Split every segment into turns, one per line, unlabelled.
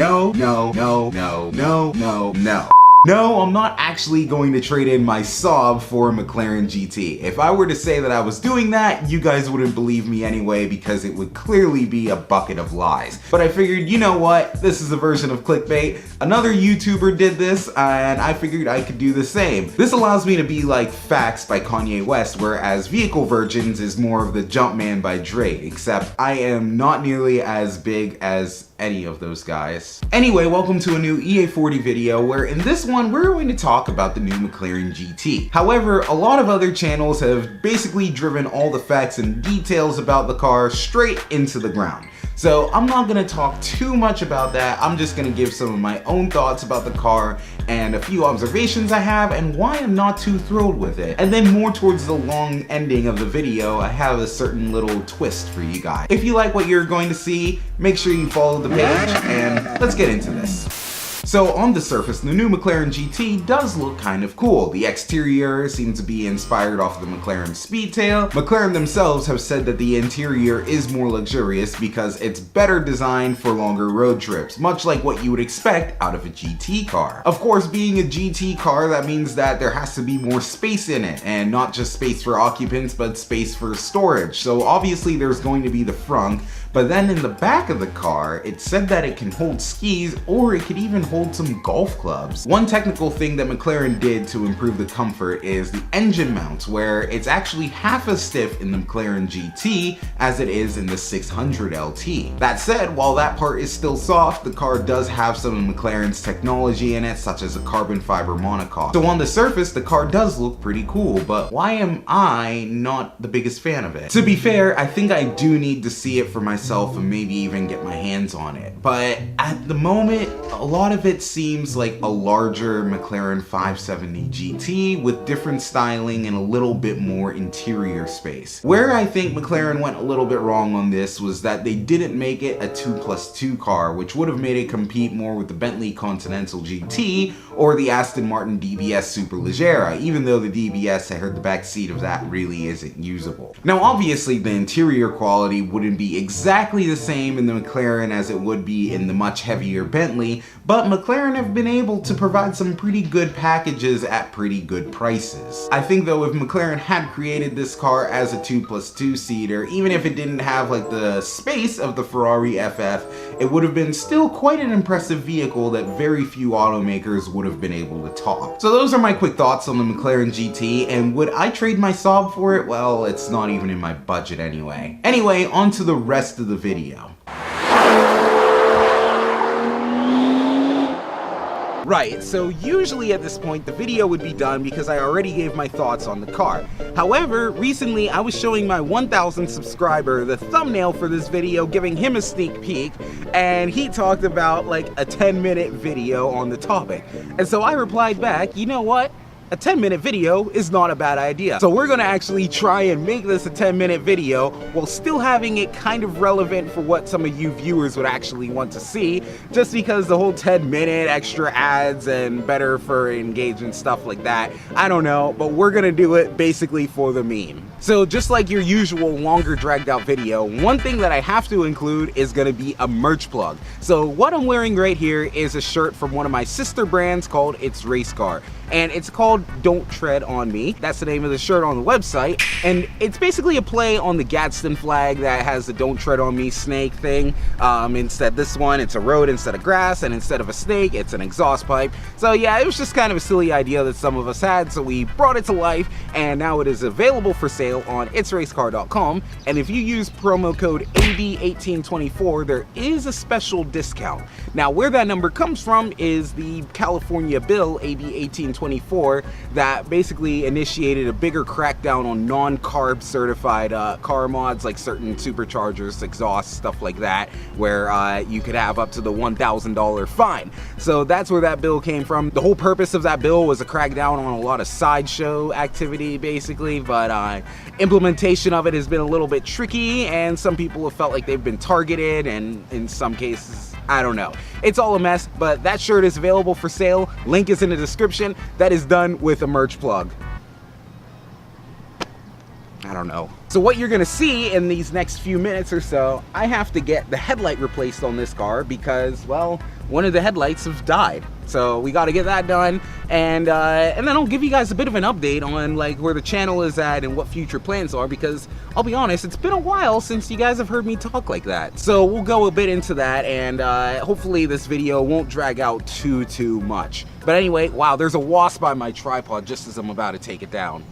No, no, no, no, no, no, no. No, I'm not actually going to trade in my Saab for a McLaren GT. If I were to say that I was doing that, you guys wouldn't believe me anyway because it would clearly be a bucket of lies. But I figured, you know what? This is a version of clickbait. Another YouTuber did this and I figured I could do the same. This allows me to be like Facts by Kanye West, whereas Vehicle Virgins is more of the Jumpman by Drake, except I am not nearly as big as any of those guys. Anyway, welcome to a new EA40 video where in this one we're going to talk about the new McLaren GT. However, a lot of other channels have basically driven all the facts and details about the car straight into the ground. So I'm not gonna talk too much about that. I'm just gonna give some of my own thoughts about the car and a few observations I have and why I'm not too thrilled with it. And then more towards the long ending of the video, I have a certain little twist for you guys. If you like what you're going to see, make sure you follow the page and let's get into this. So on the surface, the new McLaren GT does look kind of cool. The exterior seems to be inspired off the McLaren Speedtail. McLaren themselves have said that the interior is more luxurious because it's better designed for longer road trips, much like what you would expect out of a GT car. Of course, being a GT car, that means that there has to be more space in it, and not just space for occupants, but space for storage. So obviously there's going to be the frunk, but then in the back of the car, it said that it can hold skis or it could even hold some golf clubs. One technical thing that McLaren did to improve the comfort is the engine mounts, where it's actually half as stiff in the McLaren GT as it is in the 600 LT. That said, while that part is still soft, the car does have some of McLaren's technology in it, such as a carbon fiber monocoque. So on the surface, the car does look pretty cool, but why am I not the biggest fan of it? To be fair, I think I do need to see it for myself and maybe even get my hands on it. But at the moment, a lot of it seems like a larger McLaren 570 GT with different styling and a little bit more interior space. Where I think McLaren went a little bit wrong on this was that they didn't make it a 2+2 car, which would have made it compete more with the Bentley Continental GT or the Aston Martin DBS Superleggera, even though the DBS, I heard the back seat of that really isn't usable. Now obviously the interior quality wouldn't be exactly the same in the McLaren as it would be in the much heavier Bentley, but McLaren have been able to provide some pretty good packages at pretty good prices. I think though if McLaren had created this car as a 2+2 seater, even if it didn't have like the space of the Ferrari FF, it would have been still quite an impressive vehicle that very few automakers would have been able to top. So those are my quick thoughts on the McLaren GT, and would I trade my Saab for it? Well, it's not even in my budget anyway. Anyway, on to the rest of the video. Right, so usually at this point the video would be done because I already gave my thoughts on the car. However, recently I was showing my 1,000 subscriber the thumbnail for this video, giving him a sneak peek, and he talked about like a 10-minute video on the topic. And so I replied back, you know what? A 10-minute video is not a bad idea. So we're gonna actually try and make this a 10-minute video while still having it kind of relevant for what some of you viewers would actually want to see, just because the whole 10-minute extra ads and better for engagement stuff like that, I don't know, but we're gonna do it basically for the meme. So just like your usual longer dragged out video, one thing that I have to include is gonna be a merch plug. So what I'm wearing right here is a shirt from one of my sister brands called It's Race Car, and it's called Don't Tread on Me. That's the name of the shirt on the website, and it's basically a play on the Gadsden flag that has the Don't Tread on Me snake thing. Instead this one, it's a road instead of grass, and instead of a snake, it's an exhaust pipe. So yeah, it was just kind of a silly idea that some of us had, so we brought it to life, and now it is available for sale on itsracecar.com, and if you use promo code AB1824, there is a special discount. Now where that number comes from is the California bill, AB1824, that basically initiated a bigger crackdown on non-carb certified car mods, like certain superchargers, exhausts, stuff like that, where you could have up to the $1,000 fine. So that's where that bill came from. The whole purpose of that bill was to crack down on a lot of sideshow activity, basically, but implementation of it has been a little bit tricky, and some people have felt like they've been targeted, and in some cases, I don't know. It's all a mess, but that shirt is available for sale. Link is in the description. That is done with a merch plug. I don't know.
So what you're gonna see in these next few minutes or so, I have to get the headlight replaced on this car because, well, one of the headlights have died. So we got to get that done, and then I'll give you guys a bit of an update on like where the channel is at and what future plans are, because I'll be honest, it's been a while since you guys have heard me talk like that. So we'll go a bit into that, and hopefully this video won't drag out too much. But anyway, wow, there's a wasp on my tripod just as I'm about to take it down.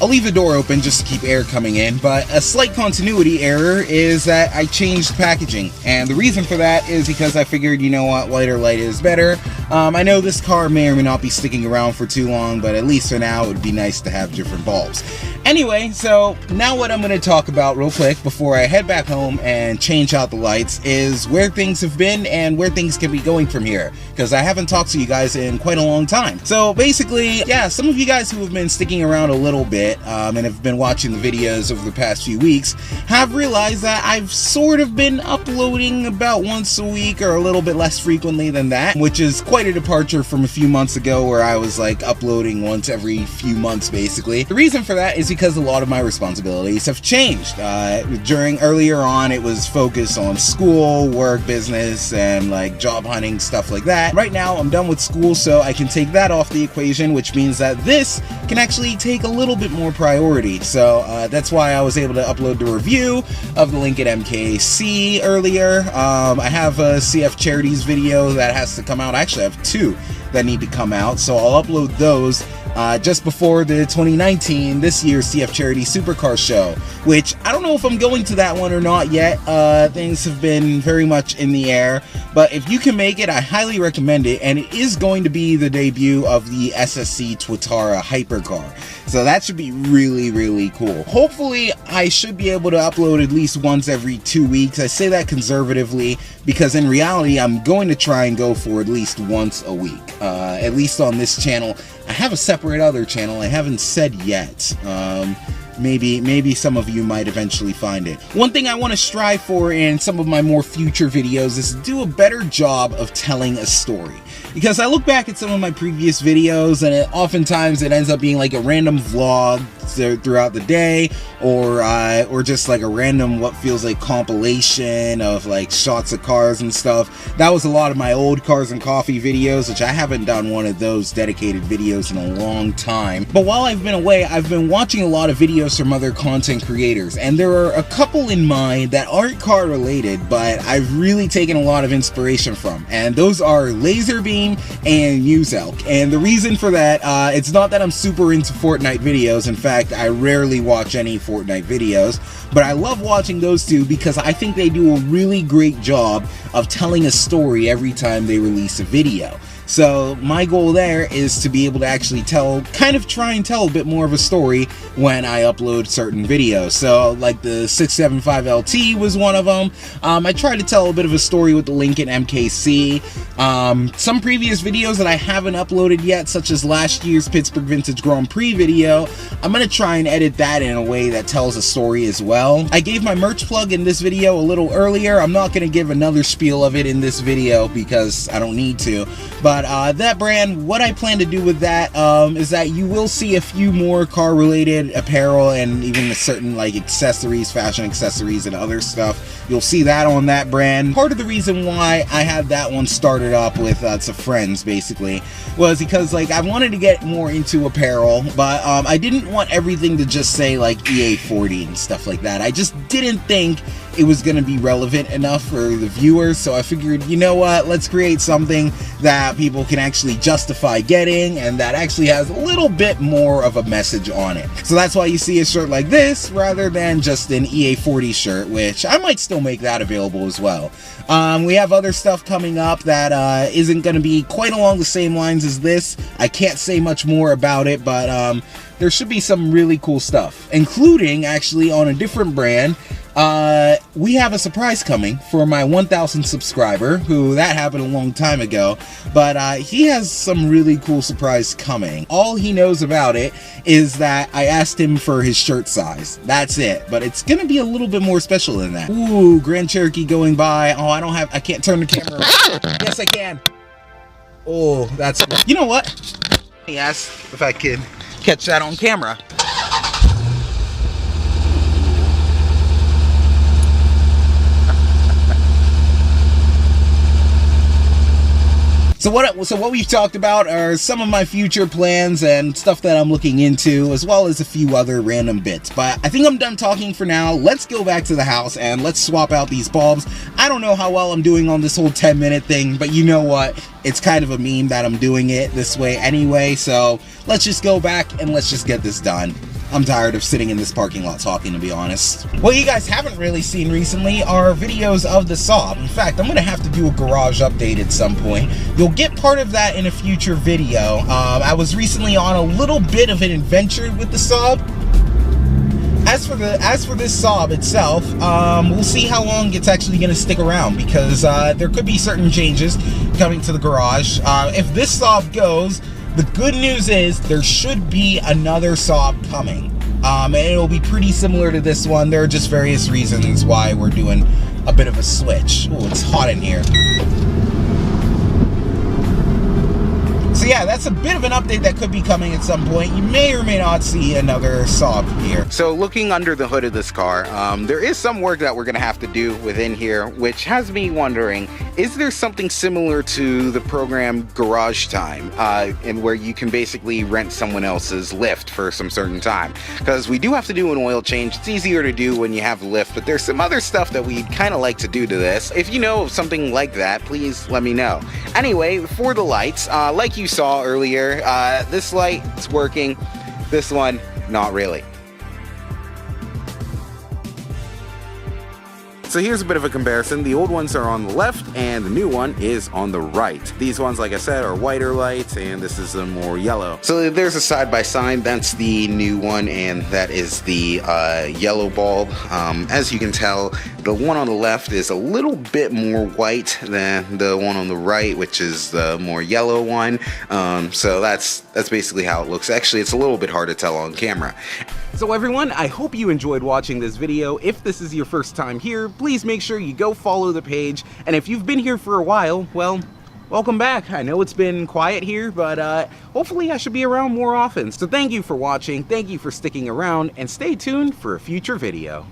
I'll leave the door open just to keep air coming in, but a slight continuity error is that I changed packaging, and the reason for that is because I figured, you know what, lighter light is better. I know this car may or may not be sticking around for too long, but at least for now it would be nice to have different bulbs. Anyway, so now what I'm going to talk about real quick before I head back home and change out the lights is where things have been and where things can be going from here, because I haven't talked to you guys in quite a long time. So basically, yeah, some of you guys who have been sticking around a little bit and have been watching the videos over the past few weeks have realized that I've sort of been uploading about once a week or a little bit less frequently than that, which is quite a departure from a few months ago where I was like uploading once every few months basically. The reason for that is because a lot of my responsibilities have changed. Earlier on it was focused on school, work, business, and like job hunting, stuff like that. Right now I'm done with school, so I can take that off the equation, which means that this can actually take a little bit more priority. So that's why I was able to upload the review of the Lincoln MKC earlier. I have a CF Charities video that has to come out. I actually have two that need to come out, so I'll upload those just before the 2019, this year's CF Charity Supercar Show, which I don't know if I'm going to that one or not yet. Things have been very much in the air, but if you can make it, I highly recommend it, and it is going to be the debut of the SSC Twitara hypercar, so that should be really cool. Hopefully I should be able to upload at least once every 2 weeks. I say that conservatively because in reality I'm going to try and go for at least once a week, at least on this channel. I have a separate other channel I haven't said yet. Maybe some of you might eventually find it. One thing I want to strive for in some of my more future videos is to do a better job of telling a story. Because I look back at some of my previous videos and oftentimes it ends up being like a random vlog throughout the day, or just like a random what feels like compilation of like shots of cars and stuff. That was a lot of my old Cars and Coffee videos, which I haven't done one of those dedicated videos in a long time. But while I've been away, I've been watching a lot of videos from other content creators, and there are a couple in mind that aren't car related, but I've really taken a lot of inspiration from, and those are Laserbeam and Muselk. And the reason for that, it's not that I'm super into Fortnite videos. In fact, I rarely watch any Fortnite videos, but I love watching those two because I think they do a really great job of telling a story every time they release a video. So my goal there is to be able to actually try and tell a bit more of a story when I upload certain videos. So like the 675 LT was one of them. I tried to tell a bit of a story with the Lincoln MKC. Some previous videos that I haven't uploaded yet, such as last year's Pittsburgh Vintage Grand Prix video, I'm going to try and edit that in a way that tells a story as well. I gave my merch plug in this video a little earlier. I'm not going to give another spiel of it in this video because I don't need to. But that brand, what I plan to do with that is that you will see a few more car related apparel and even a certain like accessories, fashion accessories and other stuff. You'll see that on that brand. Part of the reason why I had that one started up with some friends basically was because like I wanted to get more into apparel, but I didn't want everything to just say like EA40 and stuff like that. I just didn't think it was going to be relevant enough for the viewers, so I figured, you know what, let's create something that people can actually justify getting and that actually has a little bit more of a message on it. So that's why you see a shirt like this rather than just an EA40 shirt, which I might still
still make that available as well. We have other stuff coming up that isn't going to be quite along the same lines as this. I can't say much more about it, but there should be some really cool stuff, including actually on a different brand. We have a surprise coming for my 1,000th subscriber, who that happened a long time ago, but he has some really cool surprise coming. All he knows about it is that I asked him for his shirt size. That's it, but it's gonna be a little bit more special than that. Ooh, Grand Cherokee going by. Oh, I can't turn the camera around. Yes, I can. Oh, that's, you know what? He asked if I could catch that on camera. So what we've talked about are some of my future plans and stuff that I'm looking into, as well as a few other random bits. But I think I'm done talking for now. Let's go back to the house and let's swap out these bulbs. I don't know how well I'm doing on this whole 10-minute thing, but you know what? It's kind of a meme that I'm doing it this way anyway, so let's just go back and let's just get this done. I'm tired of sitting in this parking lot talking, to be honest. What you guys haven't really seen recently are videos of the Saab. In fact, I'm gonna have to do a garage update at some point. You'll get part of that in a future video. I was recently on a little bit of an adventure with the Saab. As for this Saab itself, we'll see how long it's actually gonna stick around, because there could be certain changes coming to the garage. If this Saab goes, the good news is there should be another Saab coming, and it'll be pretty similar to this one. There are just various reasons why we're doing a bit of a switch. Oh, it's hot in here. So yeah, that's a bit of an update that could be coming at some point. You may or may not see another Saab here. So looking under the hood of this car, there is some work that we're gonna have to do within here, which has me wondering, is there something similar to the program Garage Time, and where you can basically rent someone else's lift for some certain time? Because we do have to do an oil change. It's easier to do when you have the lift, but there's some other stuff that we'd kind of like to do to this. If you know of something like that, please let me know. Anyway, for the lights, like you saw earlier, this light is working, this one not really. So here's a bit of a comparison. The old ones are on the left and the new one is on the right. These ones, like I said, are whiter lights and this is a more yellow. So there's a side by side. That's the new one and that is the yellow bulb. As you can tell, the one on the left is a little bit more white than the one on the right, which is the more yellow one. So that's basically how it looks. Actually, it's a little bit hard to tell on camera. So everyone, I hope you enjoyed watching this video. If this is your first time here, please make sure you go follow the page. And if you've been here for a while, well, welcome back. I know it's been quiet here, but hopefully I should be around more often. So thank you for watching, thank you for sticking around, and stay tuned for a future video.